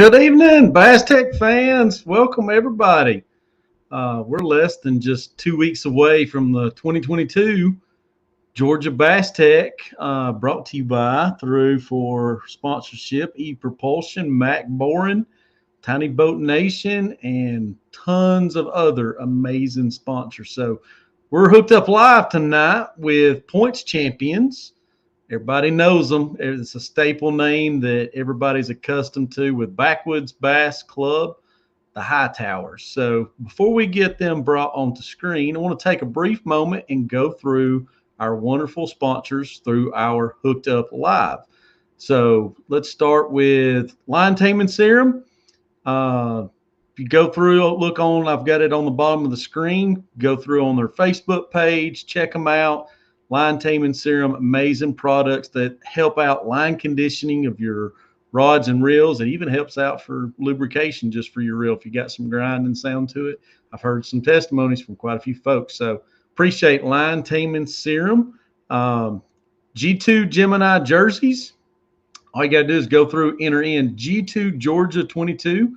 Good evening, Bass-TEC fans. Welcome, everybody. We're less than just 2 weeks away from the 2022 Georgia Bass-TEC, brought to you by through for sponsorship, ePropulsion, Mac Boring, Tiny Boat Nation, and tons of other amazing sponsors. So we're hooked up live tonight with Points Champions. Everybody knows them. It's a staple name that everybody's accustomed to with Backwoods Bass Club, the Hightowers. So before we get them brought onto screen, I want to take a brief moment and go through our wonderful sponsors through our Hooked Up Live. So let's start with Taming Serum. If you go through, look on, I've got it on the bottom of the screen. Go through on their Facebook page, check them out. Taming Serum, amazing products that help out line conditioning of your rods and reels. It even helps out for lubrication just for your reel if you got some grinding sound to it. I've heard some testimonies from quite a few folks. So appreciate Taming Serum. G2 Gemini jerseys. All you got to do is go through, enter in G2 Georgia 22,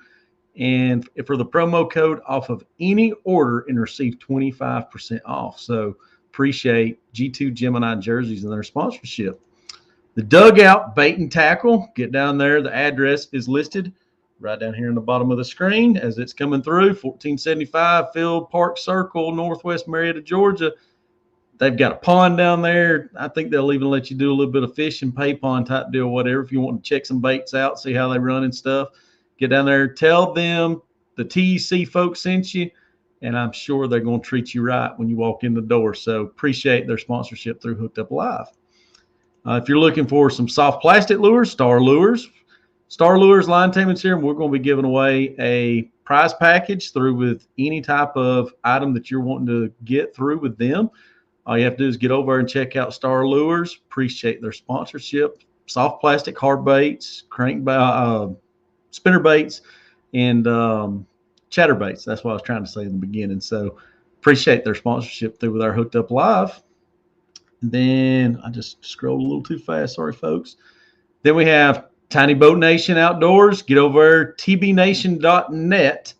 and for the promo code off of any order and receive 25% off. So appreciate G2 Gemini jerseys and their sponsorship. The Dugout Bait and Tackle. Get down there. The address is listed right down here in the bottom of the screen as it's coming through. 1475 Field Park Circle, Northwest Marietta, Georgia. They've got a pond down there. I think they'll even let you do a little bit of fishing, pay pond type deal, whatever. If you want to check some baits out, see how they run and stuff, get down there. Tell them the TEC folks sent you, and I'm sure they're going to treat you right when you walk in the door. So appreciate their sponsorship through Hooked Up Live. If you're looking for some soft plastic lures, Star Lures, Taming Serum, we're going to be giving away a prize package through with any type of item that you're wanting to get through with them. All you have to do is get over and check out Star Lures. Appreciate their sponsorship. Soft plastic hard baits, spinner baits, and chatterbaits. That's what I was trying to say in the beginning. So appreciate their sponsorship through with our Hooked Up Live. And then I just scrolled a little too fast. Sorry, folks. Then we have Tiny Boat Nation Outdoors. Get over tbnation.net.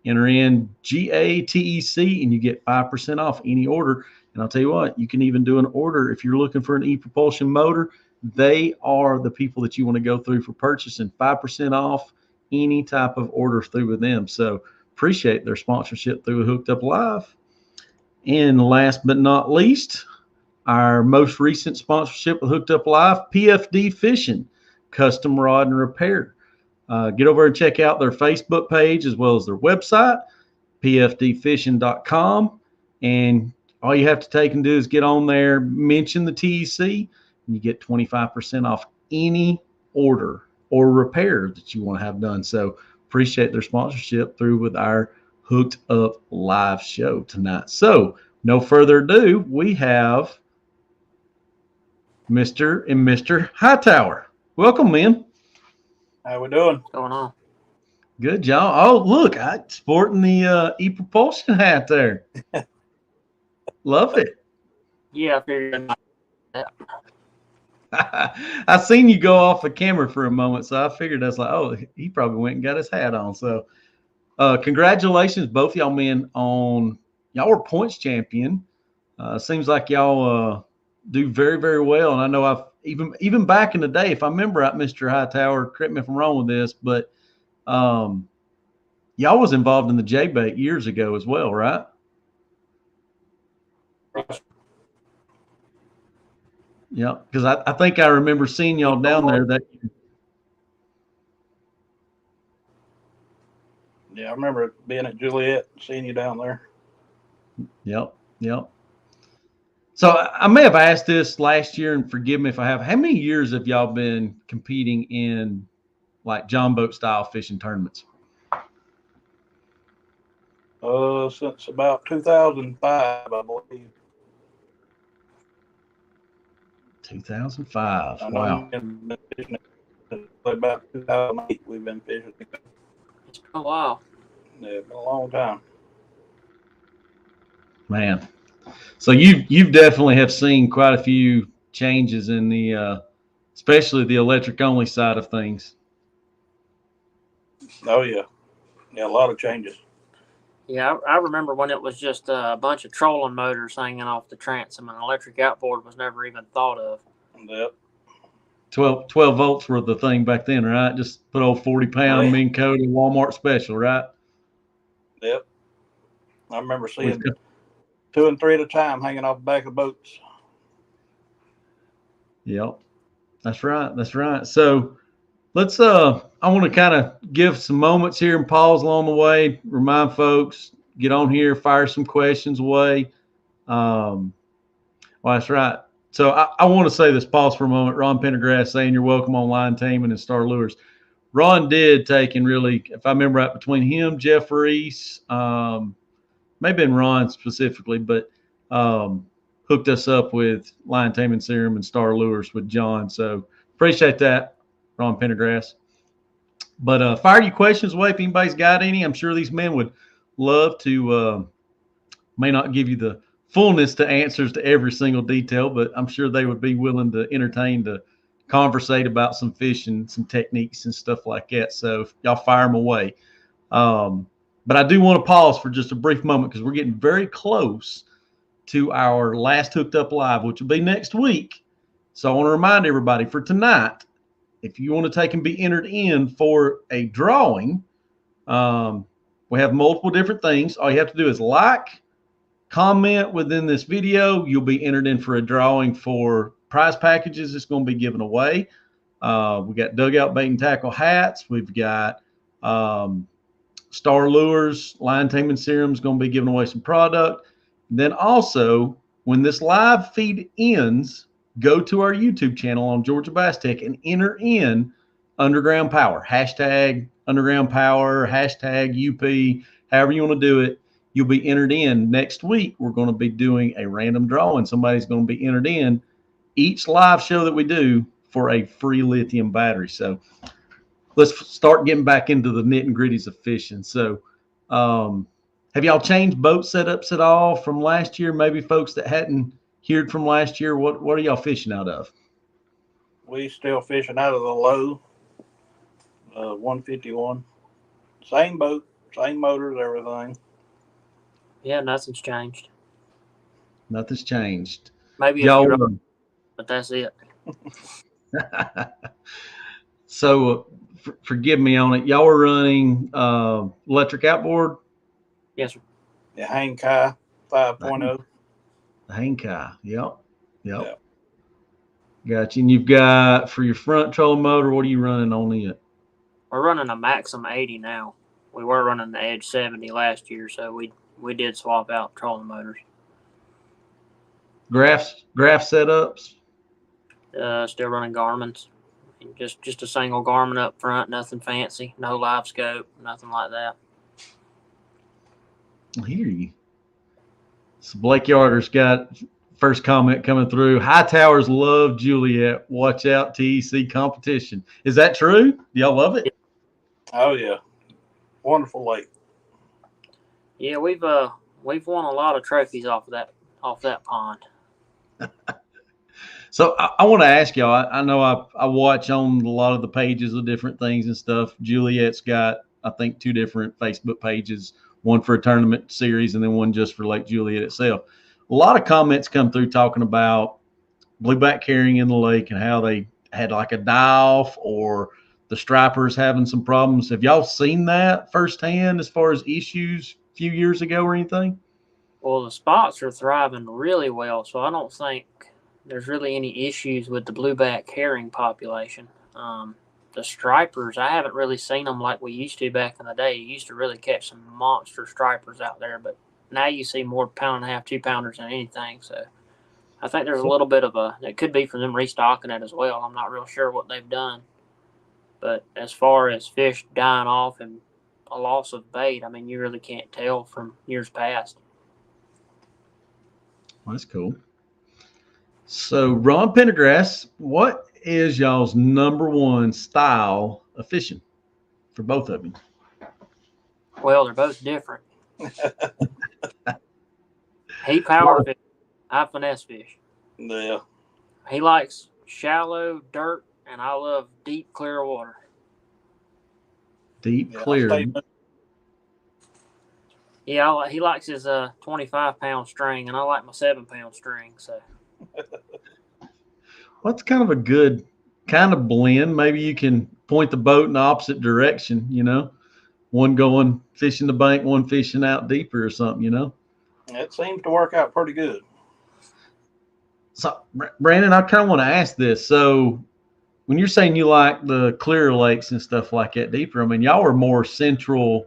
Enter in GATEC and you get 5% off any order. And I'll tell you what, you can even do an order if you're looking for an ePropulsion motor. They are the people that you want to go through for purchasing. 5% off any type of order through with them. So appreciate their sponsorship through Hooked Up Live. And last but not least, our most recent sponsorship with Hooked Up Live, PFD Fishing, custom rod and repair. Get over and check out their Facebook page as well as their website, pfdfishing.com. And all you have to take and do is get on there, mention the TEC, and you get 25% off any order or repair that you want to have done. So appreciate their sponsorship through with our Hooked Up Live show tonight. So no further ado, we have Mr. and Mr. Hightower. Welcome, man. How we doing? What's going on? Good, y'all. Oh, look, I'm sporting the ePropulsion hat there. Love it. Yeah, I figured. I seen you go off the camera for a moment, so I figured I was like, oh, he probably went and got his hat on. So congratulations, both y'all men, on y'all were points champion. Seems like y'all do very, very well. And I know I've even back in the day, if I remember right, Mr. Hightower, correct me if I'm wrong with this, but y'all was involved in the J-bait years ago as well, right? Yeah, because I think I remember seeing y'all down there that. Yeah, I remember being at Juliet, seeing you down there. Yep. So I may have asked this last year, and forgive me if I have. How many years have y'all been competing in like John boat style fishing tournaments? Since about 2005, I believe. 2005. Wow. About 2008, we've been fishing. It's been a while. Yeah, it's been a long time. Man. So you've definitely have seen quite a few changes in the especially the electric only side of things. Oh yeah, yeah, a lot of changes. Yeah, I remember when it was just a bunch of trolling motors hanging off the transom, and electric outboard was never even thought of. Yep. 12 volts were the thing back then, right? Just put old 40-pound Minn Kota Walmart special, right? Yep. I remember We've seeing got, 2 and 3 at a time hanging off the back of boats. yep, that's right. That's right. So let's I want to kind of give some moments here and pause along the way, remind folks, get on here, fire some questions away. Well, that's right. So I want to say this, pause for a moment. Ron Pendergrass saying you're welcome on Line Taming and Star Lures. Ron did take and really, if I remember right, between him, Jeff Reese, maybe in Ron specifically, but hooked us up with Line Taming Serum and Star Lures with John. So appreciate that, Ron Pendergrass. But fire your questions away if anybody's got any. I'm sure these men would love to, may not give you the fullness to answers to every single detail, but I'm sure they would be willing to entertain, to conversate about some fishing, some techniques and stuff like that. So y'all fire them away. But I do want to pause for just a brief moment because we're getting very close to our last Hooked Up Live, which will be next week. So I want to remind everybody for tonight, if you want to take and be entered in for a drawing, we have multiple different things. All you have to do is like, comment within this video. You'll be entered in for a drawing for prize packages that's going to be given away. We got Dugout Bait and Tackle hats. We've got Star Lures, Line Taming Serum is going to be giving away some product. Then also, when this live feed ends, go to our YouTube channel on Georgia Bass-TEC and enter in Underground Power, hashtag Underground Power, hashtag UP, however you want to do it. You'll be entered in. Next week, we're going to be doing a random drawing. Somebody's going to be entered in each live show that we do for a free lithium battery. So let's start getting back into the nitty and gritties of fishing. So have y'all changed boat setups at all from last year? Maybe folks that hadn't heard from last year, what are y'all fishing out of? We still fishing out of the low 151. Same boat, same motors, everything. Yeah, nothing's changed. Nothing's changed. Maybe a Y'all, few, but that's it. So forgive me on it. Y'all were running electric outboard? Yes, sir. The Hang Kai 5.0. The Hang Kai. Yep. Gotcha. And you've got, for your front trolling motor, what are you running on it? We're running a Maxim 80 now. We were running the Edge 70 last year, so we did swap out trolling motors. Graph setups? Still running Garmin's. Just a single Garmin up front, nothing fancy, no live scope, nothing like that. I hear you. So Blake Yarder's got first comment coming through. Hightowers love Juliet. Watch out, TEC competition. Is that true? Do y'all love it? Oh yeah, wonderful lake. Yeah, we've won a lot of trophies off that pond. So I want to ask y'all. I know I watch on a lot of the pages of different things and stuff. Juliet's got, I think, 2 different Facebook pages, one for a tournament series and then one just for Lake Juliet itself. A lot of comments come through talking about blueback carrying in the lake and how they had like a die-off or the stripers having some problems. Have y'all seen that firsthand as far as issues a few years ago or anything? Well, the spots are thriving really well, so I don't think there's really any issues with the blueback herring population. The stripers, I haven't really seen them like we used to back in the day. You used to really catch some monster stripers out there, but now you see more 1.5 pound, 2 pounders than anything. So I think there's a little bit of it could be from them restocking it as well. I'm not real sure what they've done. But as far as fish dying off and a loss of bait, I mean, you really can't tell from years past. Well, that's cool. So, Ron Pendergrass, what is y'all's #1 style of fishing for both of you? Well, they're both different. He power fish, I finesse fish. Yeah. He likes shallow dirt, and I love deep, clear water. Deep Yeah, clear. Yeah, he likes his 25-pound string, and I like my 7-pound string. So What's kind of a good kind of blend? Maybe you can point the boat in the opposite direction, one going fishing the bank, one fishing out deeper or something. It seems to work out pretty good. So, Brandon, I kind of want to ask this. So, when you're saying you like the clear lakes and stuff like that deeper, I mean, y'all are more central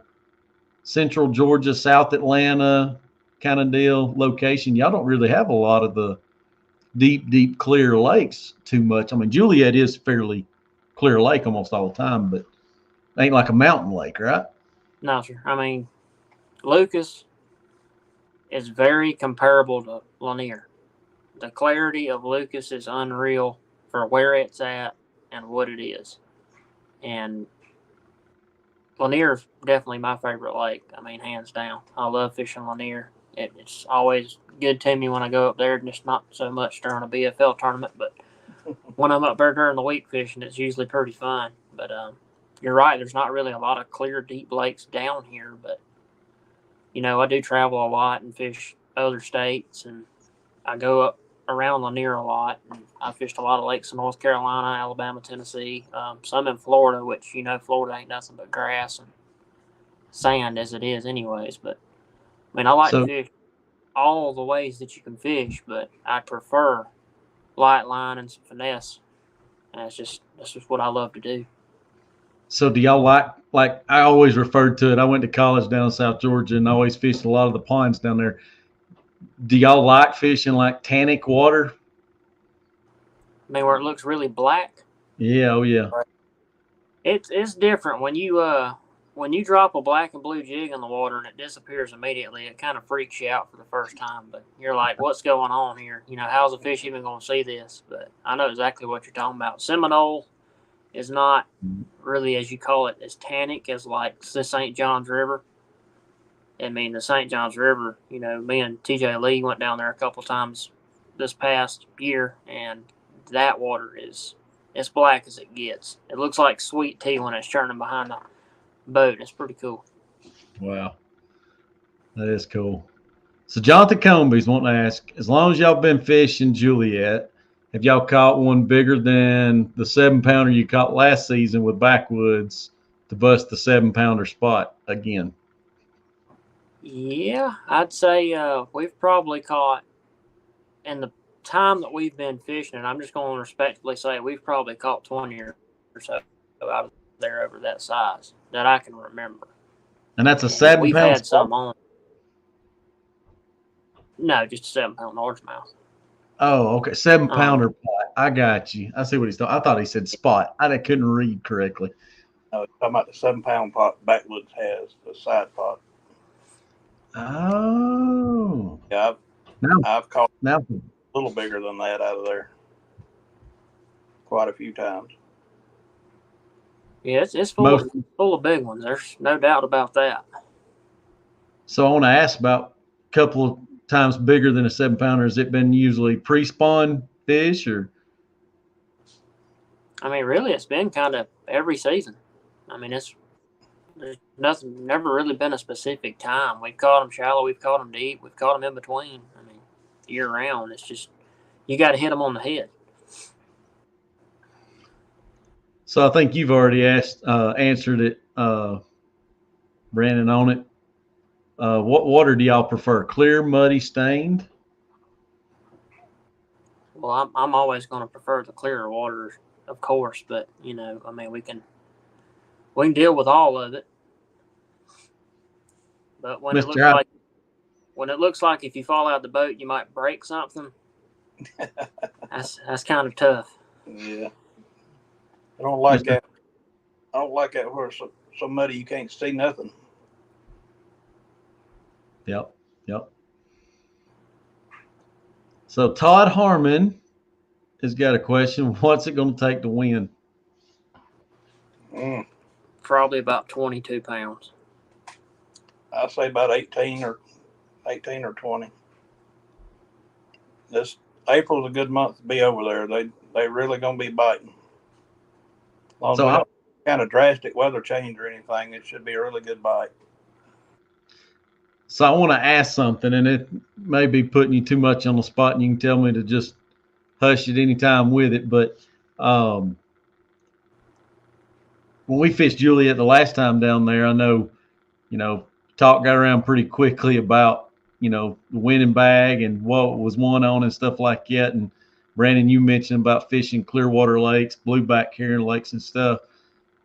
Georgia, South Atlanta kind of deal location. Y'all don't really have a lot of the deep clear lakes too much. I mean, Juliet is fairly clear lake almost all the time, but ain't like a mountain lake, right? no, sir. I mean, Lucas is very comparable to Lanier. The clarity of Lucas is unreal for where it's at and what it is. And Lanier's definitely my favorite lake. I mean, hands down. I love fishing Lanier. It's always good to me when I go up there, and it's not so much during a BFL tournament, but when I'm up there during the week fishing, it's usually pretty fun. But you're right, there's not really a lot of clear, deep lakes down here, but I do travel a lot and fish other states, and I go up around Lanier a lot, and I fished a lot of lakes in North Carolina, Alabama, Tennessee, some in Florida, which Florida ain't nothing but grass and sand as it is, anyways. But I mean, I like to So, fish all the ways that you can fish, but I prefer light line and some finesse, and that's just what I love to do. so do y'all like I always referred to it. I went to college down in South Georgia and I always fished a lot of the ponds down there. Do y'all like fishing like tannic water? I mean, where it looks really black. Yeah, oh yeah. It's different when you drop a black and blue jig in the water and it disappears immediately. It kind of freaks you out for the first time, but you're like, "What's going on here? How's a fish even going to see this?" But I know exactly what you're talking about. Seminole is not really, as you call it, as tannic as like the St. Johns River. I mean, the St. Johns River. Me and TJ Lee went down there a couple times this past year, and that water is as black as it gets. It looks like sweet tea when it's churning behind the boat. It's pretty cool. Wow, that is cool. So Jonathan Comby's wanting to ask, as long as y'all been fishing Juliet, have y'all caught one bigger than the 7-pounder you caught last season with Backwoods to bust the 7-pounder spot again? Yeah, I'd say we've probably caught, in the time that we've been fishing, and I'm just going to respectfully say we've probably caught 20 or so out of there over that size that I can remember. And that's a And we've 7-pound had spot? some on. No, just a 7-pound largemouth. Oh, okay. 7-pounder pot. I got you. I see what he's talking. I thought he said spot. I couldn't read correctly. No, talking about the 7-pound pot Backwoods has, the side pot. Oh. Yeah, Now, I've caught now, a little bigger than that out of there quite a few times. Yeah, it's full of big ones. There's no doubt about that. So I want to ask about a couple of times bigger than a 7-pounder. Has it been usually pre-spawn fish or? I mean, really, it's been kind of every season. I mean, there's nothing, never really been a specific time. We've caught them shallow, we've caught them deep, we've caught them in between. I mean, year round. It's just you got to hit them on the head. So I think you've already answered it, Brandon, on it. What water do y'all prefer? Clear, muddy, stained? Well, I'm always going to prefer the clearer waters, of course, but I mean, we can deal with all of it. But when it looks like if you fall out of the boat, you might break something. That's kind of tough. Yeah, I don't like that. I don't like that where it's so muddy you can't see nothing. Yep. So Todd Harmon has got a question. What's it going to take to win? Probably about 22 pounds. I say about 18 or 20. This April's a good month to be over there. They really gonna be biting. So kind of drastic weather change or anything, it should be a really good bite. So I want to ask something, and it may be putting you too much on the spot, and you can tell me to just hush at any time with it. But when we fished Juliet the last time down there, I know, talk got around pretty quickly about, the winning bag and what was won on and stuff like that. And Brandon, you mentioned about fishing Clearwater lakes, blueback herring lakes and stuff.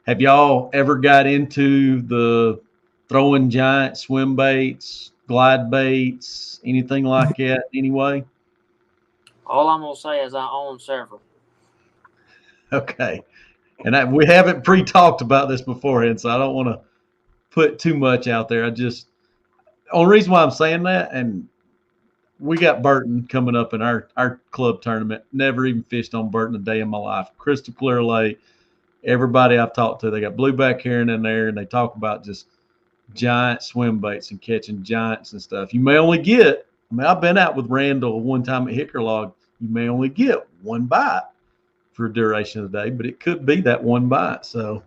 Have y'all ever got into the throwing giant swim baits, glide baits, anything like that anyway? All I'm going to say is I own several. Okay. And we haven't pre-talked about this beforehand, so I don't want to put too much out there. Only reason why I'm saying that, and we got Burton coming up in our club tournament. Never even fished on Burton a day in my life. Crystal clear lake. Everybody I've talked to, they got blueback herring in there, and they talk about just giant swim baits and catching giants and stuff. You may only get, I've been out with Randall one time at Hickerlog. You may only get one bite for a duration of the day, but it could be that one bite. So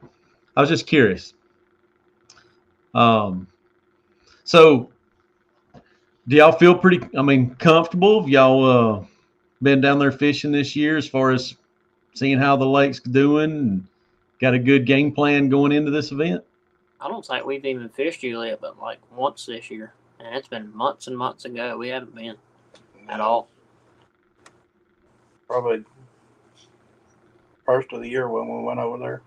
I was just curious. So do y'all feel pretty, comfortable? Have y'all been down there fishing this year as far as seeing how the lake's doing and got a good game plan going into this event? I don't think we've even fished Juliet but like once this year. And it's been months and months ago. We haven't been at all. Probably first of the year when we went over there.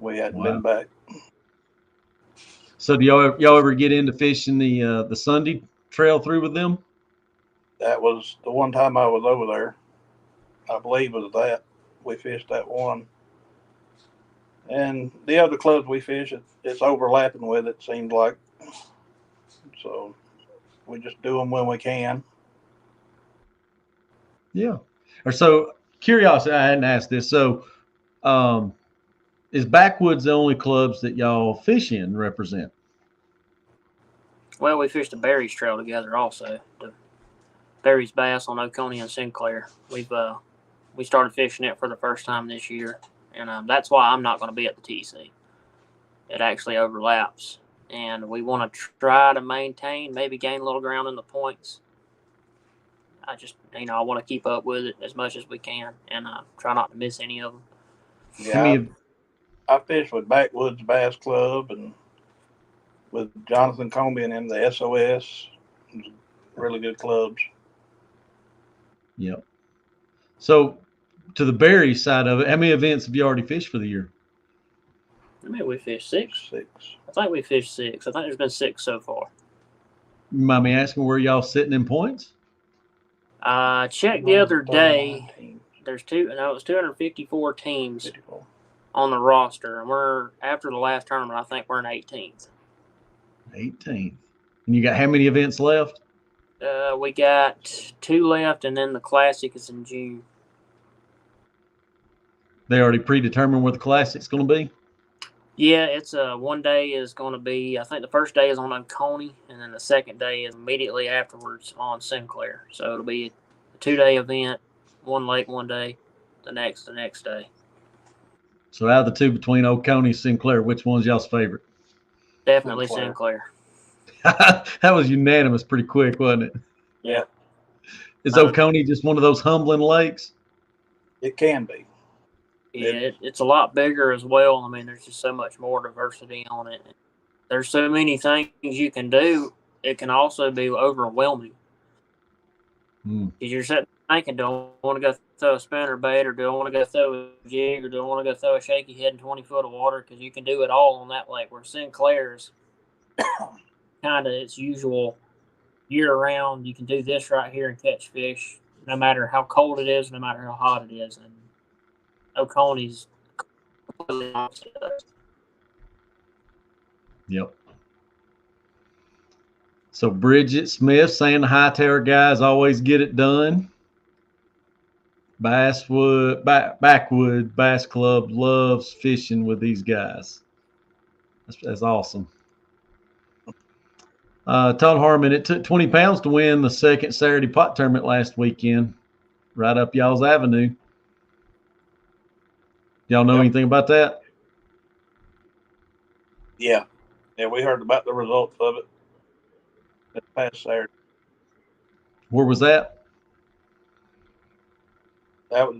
We hadn't been back. So do y'all ever get into fishing the Sunday trail through with them? That was the one time I was over there. I believe it was that. We fished that one. And the other clubs we fish, it's overlapping with it, seems like. So we just do them when we can. Yeah. Or so, curiosity, I hadn't asked this. So is Backwoods the only clubs that y'all fish in represent? Well, we fished the Berries Trail together also. The Berries Bass on Oconee and Sinclair. We started fishing it for the first time this year, and that's why I'm not going to be at the TC. It actually overlaps, and we want to try to maintain, maybe gain a little ground in the points. I just, I want to keep up with it as much as we can, and try not to miss any of them. Yeah, I fished with Backwoods Bass Club and with Jonathan Comby and in the SOS. Really good clubs. Yep. So to the Berry side of it, how many events have you already fished for the year? I mean, we fished six. Six. I think we fished six. I think there's been six so far. You mind me asking where y'all sitting in points? Checked the other day. There's it was 254 teams 54 on the roster, and we're after the last tournament. I think we're in 18th. 18th. And you got how many events left? We got 2 left, and then the Classic is in June. They already predetermined where the Classic's going to be? Yeah, it's one day is going to be, I think the first day is on Oconee, and then the second day is immediately afterwards on Sinclair. So it'll be a 2-day event, one lake one day, the next day. So out of the two between Oconee and Sinclair, which one's y'all's favorite? Definitely Sinclair. That was unanimous pretty quick, wasn't it? Yeah. Is Oconee just one of those humbling lakes? It can be. Yeah, it's a lot bigger as well. I mean, there's just so much more diversity on it. There's so many things you can do. It can also be overwhelming. Because you're sitting thinking, do I want to go throw a spinner bait, or do I want to go throw a jig, or do I want to go throw a shaky head in 20 foot of water? Because you can do it all on that lake. Where Sinclair's kind of its usual year round. You can do this right here and catch fish, no matter how cold it is, no matter how hot it is. And Oconee's completely opposite. Yep. So Bridget Smith saying the Hightower guys always get it done. Basswood Bass Club loves fishing with these guys. That's awesome. Todd Harmon, it took 20 pounds to win the second Saturday pot tournament last weekend, right up y'all's avenue. Y'all know anything about that? Yeah. Yeah, we heard about the results of it this past Saturday. Where was that? That was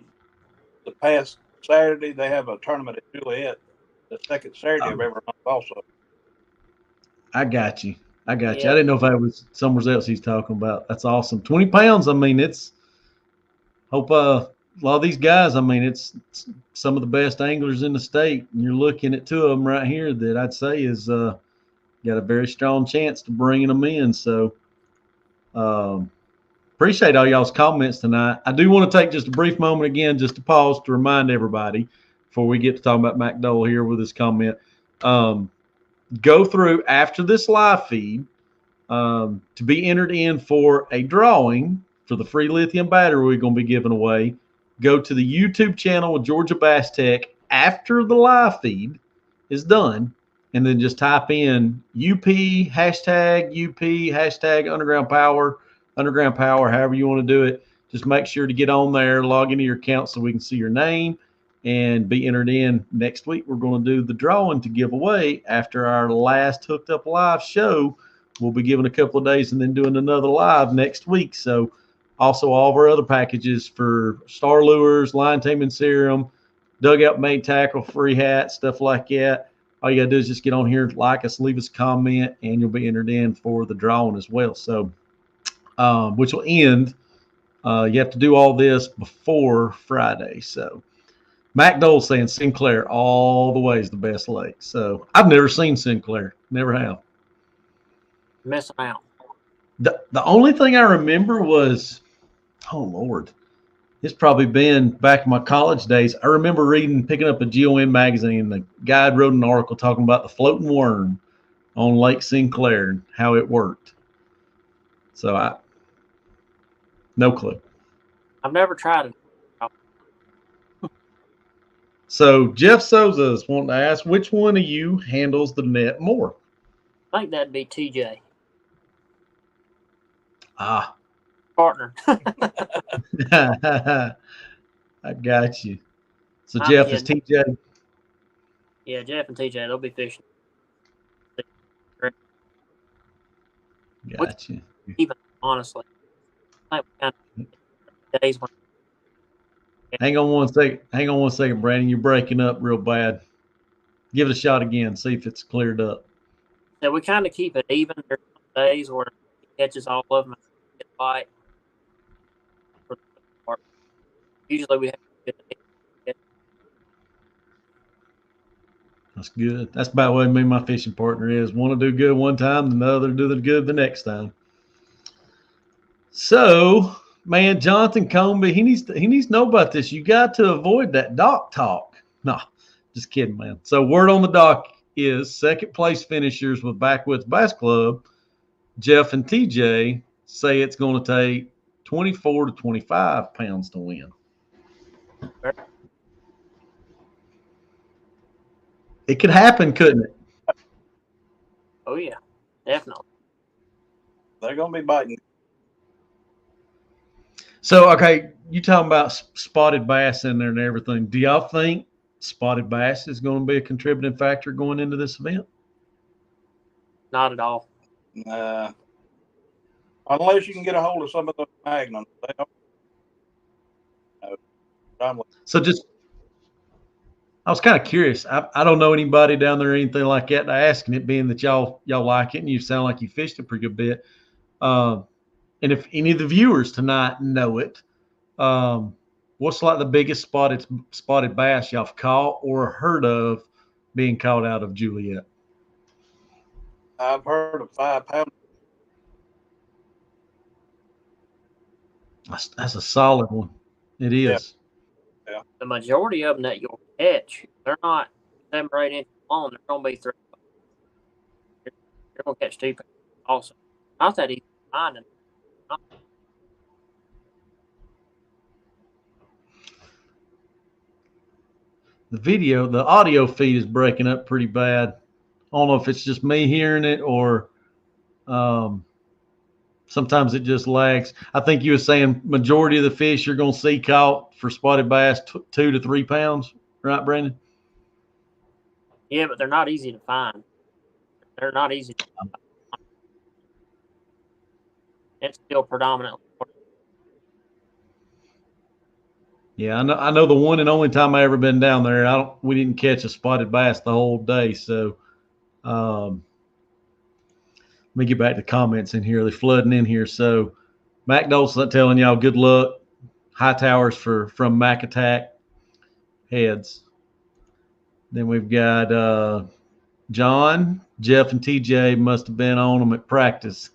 the past Saturday. They have a tournament at Juliet, the second Saturday of every month also. I got you. I got you. I Yeah. didn't know if that was somewhere else he's talking about. That's awesome. 20 pounds. I mean, it's hope a lot of these guys, I mean, it's some of the best anglers in the state. And you're looking at two of them right here that I'd say is got a very strong chance to bringing them in. So appreciate all y'all's comments tonight. I do want to take just a brief moment again, just to pause to remind everybody before we get to talking about Mac Dole here with his comment. Go through after this live feed to be entered in for a drawing for the free lithium battery we're going to be giving away. Go to the YouTube channel of Georgia Bass-TEC after the live feed is done, and then just type in UP, hashtag underground power, however you want to do it. Just make sure to get on there, log into your account so we can see your name and be entered in. Next week, we're going to do the drawing to give away after our last Hooked Up Live show. We'll be giving a couple of days and then doing another live next week. So also all of our other packages for Star Lures, Line Taming Serum, Dugout Made Tackle, free hat, stuff like that. All you got to do is just get on here, like us, leave us a comment, and you'll be entered in for the drawing as well. So, which will end. You have to do all this before Friday. So, Mac Dole saying Sinclair all the way is the best lake. So, I've never seen Sinclair. Never have. Missing out. The only thing I remember was, oh Lord, it's probably been back in my college days. I remember picking up a GOM magazine, and the guy wrote an article talking about the floating worm on Lake Sinclair and how it worked. So no clue. I've never tried it. So Jeff Souza is wanting to ask, which one of you handles the net more? I think that'd be TJ. Partner. I got you. So I'm Jeff kidding. is TJ. Yeah, Jeff and TJ, they'll be fishing. Got you. Even honestly, I think kind of days when. Hang on one second, Brandon. You're breaking up real bad. Give it a shot again. See if it's cleared up. Yeah, we kind of keep it even. There's some days where he catches all of them and get a bite. Usually we have to get That's good. That's about what me and my fishing partner is. One to do good one time, and the other do the good the next time. So, man, Jonathan Comby, he needs to know about this. You got to avoid that dock talk. No, just kidding, man. So, word on the dock is second place finishers with Backwoods Bass Club, Jeff and TJ, say it's going to take 24 to 25 pounds to win. It could happen, couldn't it? Oh, yeah, definitely. They're going to be biting. So, okay, you talking about spotted bass in there and everything. Do y'all think spotted bass is going to be a contributing factor going into this event? Not at all. Unless you can get a hold of some of those magnums. So just, I was kind of curious. I don't know anybody down there or anything like that. Asking it, being that y'all like it and you sound like you fished it a pretty good bit. And if any of the viewers tonight know it, what's like the biggest spotted bass y'all have caught or heard of being caught out of Juliet? I've heard of 5 pounds. That's a solid one. It is. Yeah. The majority of them that you'll catch, they're not 7 or 8 inches long. They're going to be 3. You're going to catch 2 pounds also. Not that easy to find. The audio feed is breaking up pretty bad. I don't know if it's just me hearing it or sometimes it just lags. I think you were saying majority of the fish you're going to see caught for spotted bass 2 to 3 pounds, right, Brandon? Yeah, but they're not easy to find. They're not easy. It's still predominantly. Yeah, I know the one and only time I ever been down there, we didn't catch a spotted bass the whole day. So let me get back to comments in here. They're flooding in here. So MacDol's telling y'all good luck. Hightowers from Bass-TEC heads. Then we've got John, Jeff, and TJ must have been on them at practice.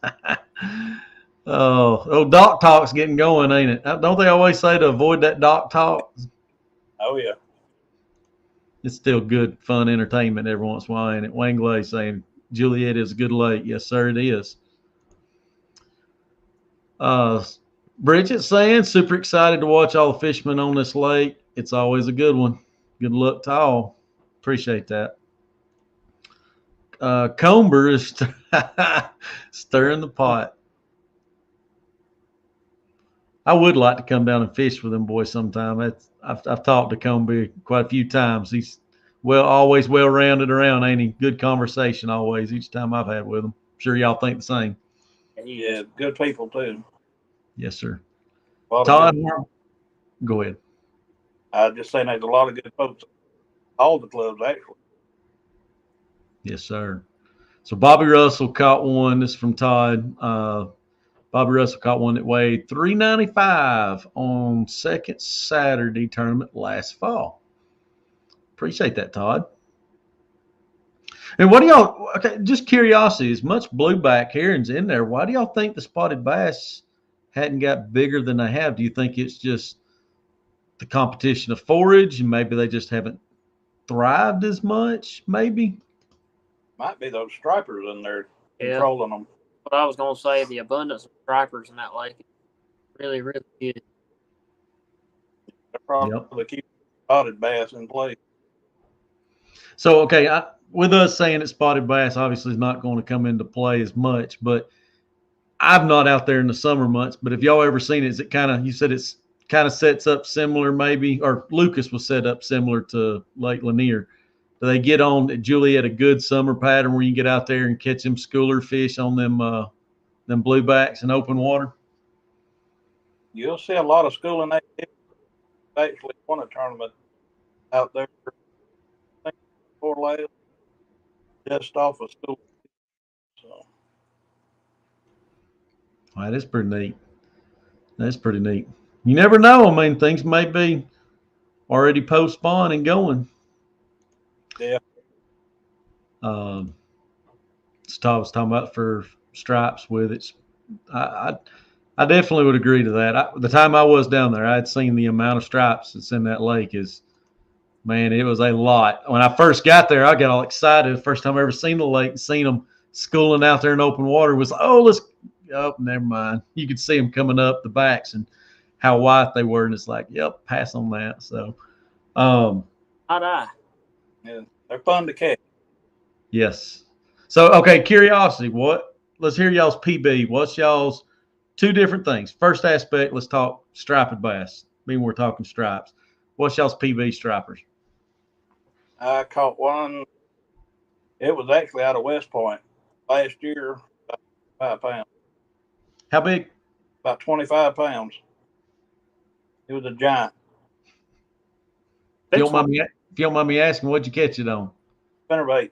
Oh, dock talk's getting going, ain't it? Don't they always say to avoid that dock talk? Oh, yeah. It's still good, fun entertainment every once in a while, ain't it? Wayne Glay saying Juliet is a good lake. Yes, sir, it is. Bridget saying super excited to watch all the fishermen on this lake. It's always a good one. Good luck to all. Appreciate that. Comber is stirring the pot. I would like to come down and fish with them boys sometime. I've talked to Comber quite a few times. He's always well rounded around, ain't he? Good conversation always each time I've had with him. I'm sure y'all think the same. Yeah, good people too. Yes, sir. Todd, go ahead. I was just saying there's a lot of good folks. All the clubs actually. Yes, sir. So Bobby Russell caught one. This is from Todd. Bobby Russell caught one that weighed 395 on second Saturday tournament last fall. Appreciate that, Todd. And what do y'all, okay, just curiosity, as much blueback herons in there, why do y'all think the spotted bass hadn't got bigger than they have? Do you think it's just the competition of forage and maybe they just haven't thrived as much, maybe? Might be those stripers in there controlling them. What I was going to say, the abundance of stripers in that lake is really, really good. They're probably keep spotted bass in place. So, okay, with us saying that spotted bass obviously is not going to come into play as much, but I'm not out there in the summer months. But if y'all ever seen it, is it kind of, you said it's kind of sets up similar maybe, or Lucas was set up similar to Lake Lanier. Do they get on at Juliet a good summer pattern where you get out there and catch them schooler fish on them bluebacks in open water? You'll see a lot of schooling activity. Actually won a tournament out there before last, just off of school. So that is pretty neat. That's pretty neat. You never know. I mean, things may be already post-spawn and going. Yeah. Todd was talking about for stripes with it. I definitely would agree to that. The time I was down there, I had seen the amount of stripes that's in that lake man, it was a lot. When I first got there, I got all excited. The first time I ever seen the lake and seen them schooling out there in open water was, never mind. You could see them coming up the backs and how white they were. And it's like, yep, pass on that. So, yeah, they're fun to catch. Yes. So, okay, curiosity. Let's hear y'all's PB. What's y'all's two different things? First aspect, let's talk striped bass. We're talking stripes. What's y'all's PB stripers? I caught one. It was actually out of West Point last year, about 5 pounds. How big? About 25 pounds. It was a giant. If you don't mind me asking, what'd you catch it on? Spinnerbait.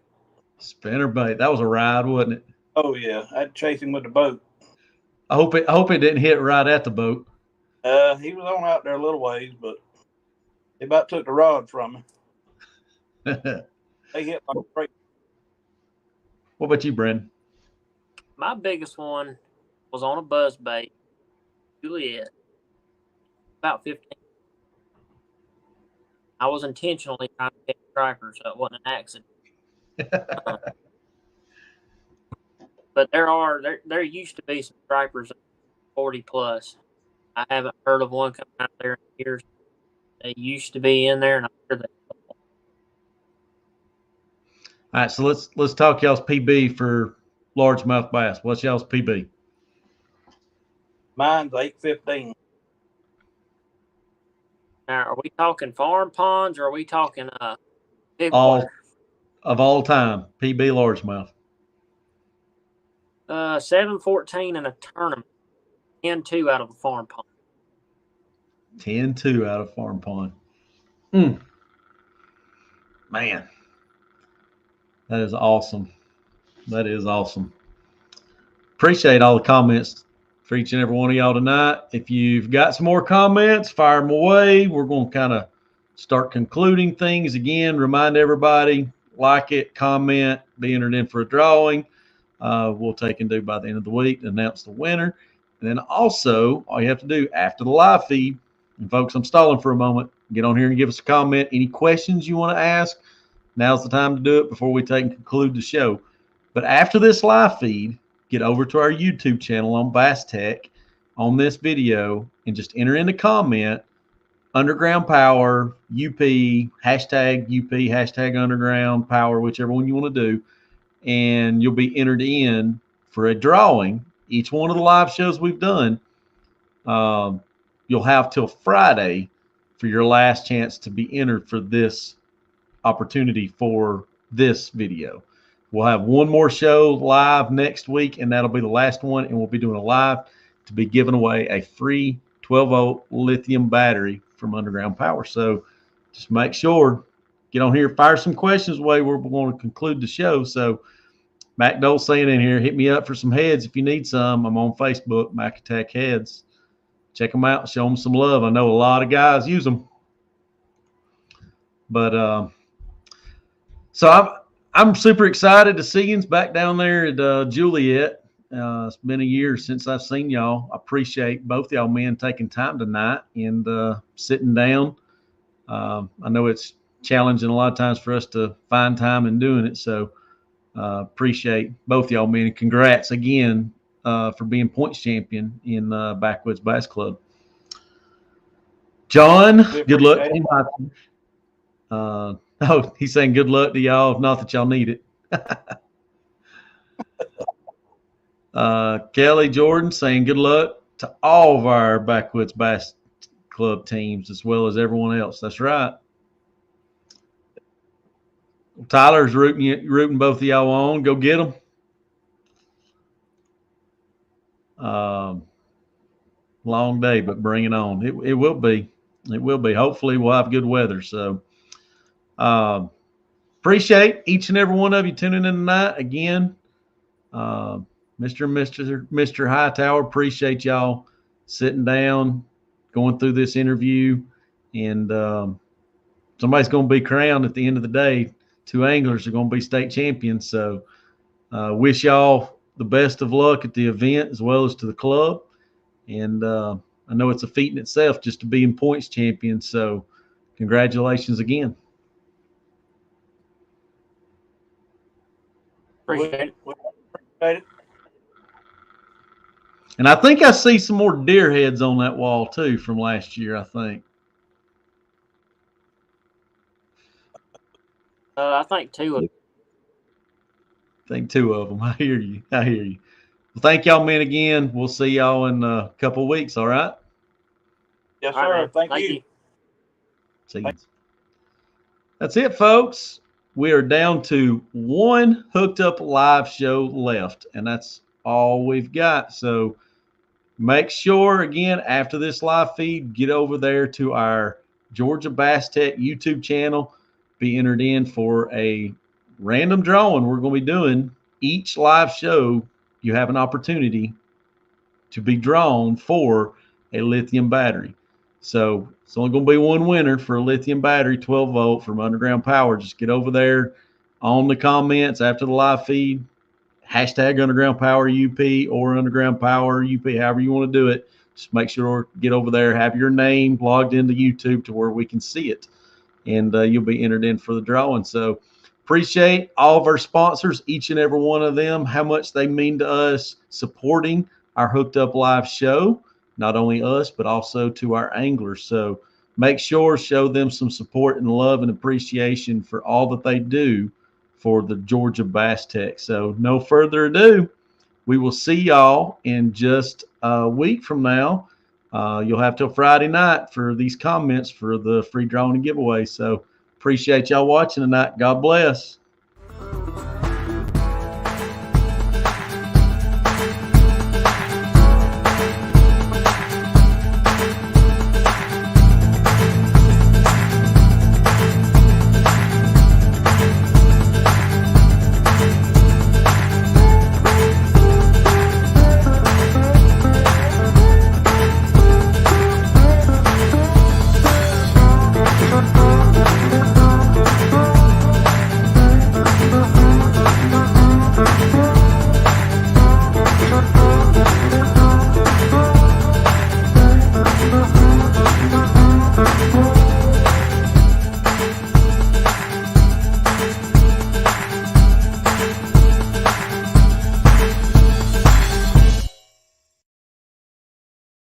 Spinnerbait. That was a ride, wasn't it? Oh yeah, I had to chase him with the boat. I hope it didn't hit right at the boat. He was on out there a little ways, but he about took the rod from me. They hit like a break. What about you, Brandon? My biggest one was on a buzz bait, Juliet, about 15. I was intentionally trying to catch stripers, so it wasn't an accident. But there used to be some stripers 40 plus. I haven't heard of one coming out there in years. They used to be in there, and I'm sure they. All right, so let's talk y'all's PB for largemouth bass. What's y'all's PB? Mine's 815. Now, are we talking farm ponds or are we talking big All water? of all time, PB largemouth. 7-14 in a tournament, 10-2 out of a farm pond. 10-2 out of farm pond. Man, that is awesome. That is awesome. Appreciate all the comments for each and every one of y'all tonight. If you've got some more comments, fire them away. We're going to kind of start concluding things again. Remind everybody, like it, comment, be entered in for a drawing. We'll take and do by the end of the week to announce the winner. And then also, all you have to do after the live feed, and folks, I'm stalling for a moment, get on here and give us a comment. Any questions you want to ask, now's the time to do it before we take and conclude the show. But after this live feed, get over to our YouTube channel on Bass-TEC on this video and just enter in the comment, Underground Power, UP, hashtag UP, hashtag Underground Power, whichever one you want to do. And you'll be entered in for a drawing. Each one of the live shows we've done, you'll have till Friday for your last chance to be entered for this opportunity for this video. We'll have one more show live next week, and that'll be the last one, and we'll be doing a live to be giving away a free 12-volt lithium battery from Underground Power. So just make sure, get on here, fire some questions away. We're going to conclude the show. So Mac Dole saying in here, hit me up for some heads if you need some. I'm on Facebook, Mac Attack Heads. Check them out, show them some love. I know a lot of guys use them. But so I'm super excited to see you back down there at Juliet. It's been a year since I've seen y'all. I appreciate both y'all men taking time tonight and sitting down. I know it's challenging a lot of times for us to find time and doing it. So appreciate both y'all men. And congrats again for being points champion in Backwoods Bass Club. John, good luck to you. Oh, he's saying good luck to y'all. Not that y'all need it. Kelly Jordan saying good luck to all of our Backwoods Bass Club teams as well as everyone else. That's right. Tyler's rooting both of y'all on. Go get them. Long day, but bring it on. It will be. It will be. Hopefully we'll have good weather. So appreciate each and every one of you tuning in tonight. Again, Mr. Hightower, appreciate y'all sitting down, going through this interview, and somebody's going to be crowned at the end of the day. 2 anglers are going to be state champions. So wish y'all the best of luck at the event as well as to the club. And I know it's a feat in itself just to be in points champion. So congratulations again. Appreciate it. And I think I see some more deer heads on that wall too from last year, I think. I think 2 of them. I think 2 of them. I hear you. Well, thank y'all, men, again. We'll see y'all in a couple of weeks, all right? Yes, sir. Thank you. See you. That's it, folks. We are down to 1 hooked up live show left, and that's all we've got. So make sure, again, after this live feed, get over there to our Georgia Bass-TEC YouTube channel. Be entered in for a random drawing we're going to be doing. Each live show, you have an opportunity to be drawn for a lithium battery. So it's only going to be 1 winner for a lithium battery, 12 volt from Underground Power. Just get over there on the comments after the live feed, hashtag Underground Power UP or Underground Power UP, however you want to do it. Just make sure get over there, have your name logged into YouTube to where we can see it. And you'll be entered in for the drawing. So appreciate all of our sponsors, each and every one of them, how much they mean to us supporting our Hooked Up Live show, not only us, but also to our anglers. So make sure, show them some support and love and appreciation for all that they do for the Georgia Bass-TEC. So no further ado, we will see y'all in just a week from now. You'll have till Friday night for these comments for the free drawing and giveaway. So appreciate y'all watching tonight. God bless.